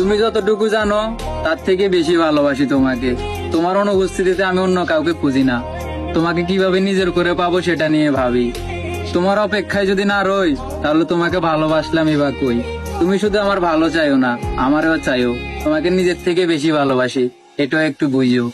তুমি যতটুকু জানো তার থেকে বেশি ভালোবাসি তোমাকে। তোমার অনুপস্থিতিতে আমি অন্য কাউকে খুঁজি না। তোমাকে কিভাবে নিজের করে পাবো সেটা নিয়ে ভাবি। তোমার অপেক্ষায় যদি না রই তাহলে তোমাকে ভালোবাসলামই বা কই। তুমি শুধু আমার ভালো চাইও না, আমারও চাইও। তোমাকে নিজের থেকে বেশি ভালোবাসি, এটাও একটু বুঝিও।